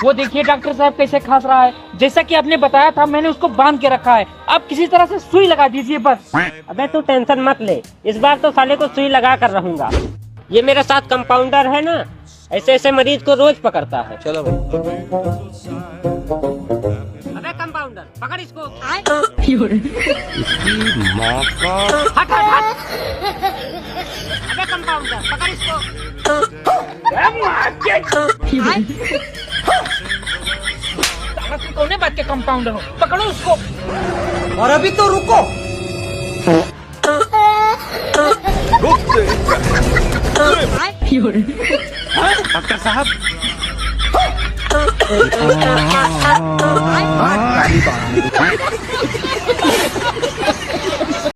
वो देखिए डॉक्टर साहब कैसे खांस रहा है। जैसा कि आपने बताया था मैंने उसको बांध के रखा है। आप किसी तरह से सुई लगा दीजिए बस। अबे तू टेंशन मत ले, इस बार तो साले को सुई लगा कर रहूंगा। ये मेरे साथ कंपाउंडर है ना, ऐसे ऐसे मरीज को रोज पकड़ता है। चलो भाई। अबे कंपाउंडर पकड़ इसको। हट हट हट। अबे कंपाउंडर पकड़ इसको। तुम कौन बात के कंपाउंडर हो? पकड़ो उसको। और अभी तो रुको। डॉक्टर साहब काली बात।